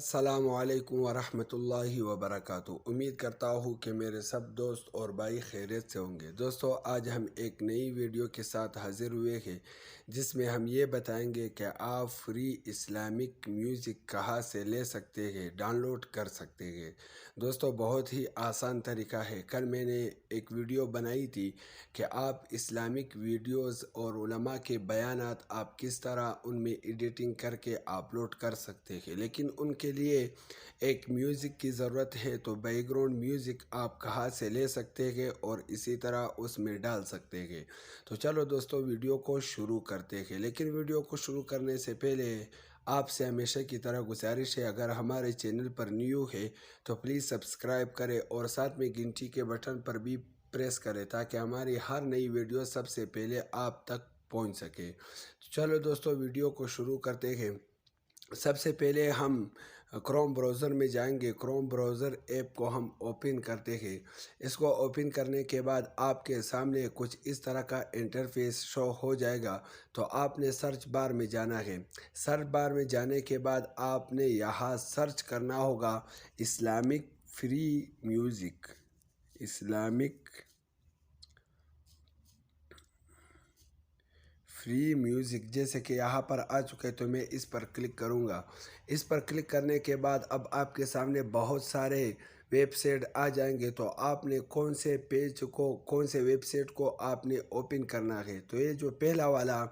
السلام علیکم ورحمۃ اللہ وبرکاتہ۔ امید کرتا ہوں کہ میرے سب دوست اور بھائی خیریت سے ہوں گے۔ دوستو، آج ہم ایک نئی ویڈیو کے ساتھ حاضر ہوئے ہیں جس میں ہم یہ بتائیں گے کہ آپ فری اسلامک میوزک کہاں سے لے سکتے ہیں، ڈاؤن لوڈ کر سکتے ہیں۔ دوستو، بہت ہی آسان طریقہ ہے۔ کل میں نے ایک ویڈیو بنائی تھی کہ آپ اسلامک ویڈیوز اور علماء کے بیانات آپ کس طرح ان میں ایڈیٹنگ کر کے اپلوڈ کر سکتے ہیں، لیکن ان کے لیے ایک میوزک کی ضرورت ہے۔ تو بیک گراؤنڈ میوزک آپ کہاں سے لے سکتے ہیں اور اسی طرح اس میں ڈال سکتے ہیں۔ تو چلو دوستو، ویڈیو کو شروع کرتے ہیں، لیکن ویڈیو کو شروع کرنے سے پہلے آپ سے ہمیشہ کی طرح گزارش ہے، اگر ہمارے چینل پر نیو ہے تو پلیز سبسکرائب کریں اور ساتھ میں گھنٹی کے بٹن پر بھی پریس کریں تاکہ ہماری ہر نئی ویڈیو سب سے پہلے آپ تک پہنچ سکے۔ چلو دوستو، ویڈیو کو شروع کرتے ہیں۔ سب سے پہلے ہم کروم براؤزر میں جائیں گے۔ کروم براؤزر ایپ کو ہم اوپن کرتے ہیں۔ اس کو اوپن کرنے کے بعد آپ کے سامنے کچھ اس طرح کا انٹرفیس شو ہو جائے گا۔ تو آپ نے سرچ بار میں جانا ہے۔ سرچ بار میں جانے کے بعد آپ نے یہاں سرچ کرنا ہوگا Islamic free music, Islamic free music, جیسے کہ یہاں پر آ چکے تو میں اس پر کلک کروں گا۔ اس پر کلک کرنے کے بعد اب آپ کے سامنے بہت سارے ویب سائٹ آ جائیں گے۔ تو آپ نے کون سے پیج کو، کون سے ویب سائٹ کو آپ نے اوپن کرنا ہے۔ تو یہ جو پہلا والا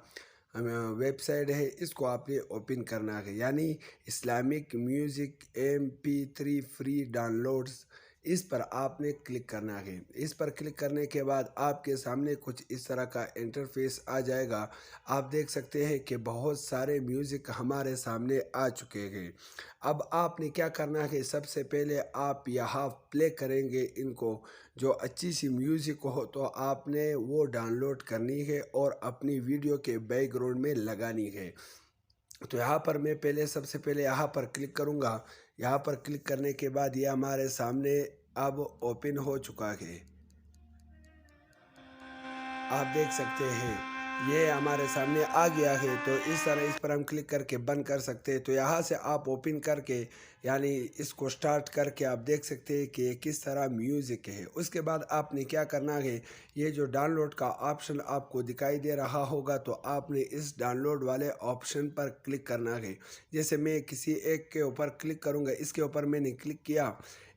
ویب سائٹ ہے اس کو آپ نے اوپن کرنا ہے، یعنی Islamic music MP3 free downloads. اس پر آپ نے کلک کرنا ہے۔ اس پر کلک کرنے کے بعد آپ کے سامنے کچھ اس طرح کا انٹرفیس آ جائے گا۔ آپ دیکھ سکتے ہیں کہ بہت سارے میوزک ہمارے سامنے آ چکے ہیں۔ اب آپ نے کیا کرنا ہے، سب سے پہلے آپ یہاں پلے کریں گے ان کو۔ جو اچھی سی میوزک ہو تو آپ نے وہ ڈاؤن لوڈ کرنی ہے اور اپنی ویڈیو کے بیک گراؤنڈ میں لگانی ہے۔ تو یہاں پر میں سب سے پہلے یہاں پر کلک کروں گا۔ یہاں پر کلک کرنے کے بعد یہ ہمارے سامنے اب اوپن ہو چکا ہے۔ آپ دیکھ سکتے ہیں یہ ہمارے سامنے آ گیا ہے۔ تو اس طرح اس پر ہم کلک کر کے بند کر سکتے ہیں۔ تو یہاں سے آپ اوپن کر کے، یعنی اس کو سٹارٹ کر کے آپ دیکھ سکتے ہیں کہ یہ کس طرح میوزک ہے۔ اس کے بعد آپ نے کیا کرنا ہے، یہ جو ڈاؤن لوڈ کا آپشن آپ کو دکھائی دے رہا ہوگا تو آپ نے اس ڈاؤن لوڈ والے آپشن پر کلک کرنا ہے۔ جیسے میں کسی ایک کے اوپر کلک کروں گا، اس کے اوپر میں نے کلک کیا۔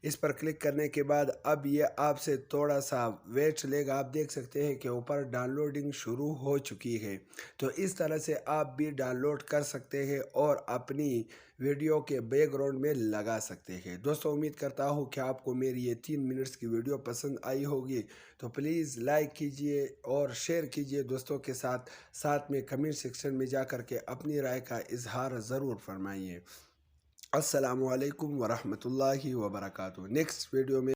اس پر کلک کرنے کے بعد اب یہ آپ سے تھوڑا سا ویٹ لے گا۔ آپ دیکھ سکتے ہیں کہ اوپر ڈاؤن لوڈنگ شروع ہو چکی ہے۔ تو اس طرح سے آپ بھی ڈاؤن لوڈ کر سکتے ہیں اور اپنی ویڈیو کے بیک گراؤنڈ میں لگا سکتے ہیں۔ دوستو، امید کرتا ہوں کہ آپ کو میری یہ 3 منٹس کی ویڈیو پسند آئی ہوگی۔ تو پلیز لائک کیجئے اور شیئر کیجئے دوستوں کے ساتھ۔ ساتھ میں کمنٹ سیکشن میں جا کر کے اپنی رائے کا اظہار ضرور فرمائیے۔ السلام علیکم ورحمۃ اللہ وبرکاتہ۔ نیکسٹ ویڈیو میں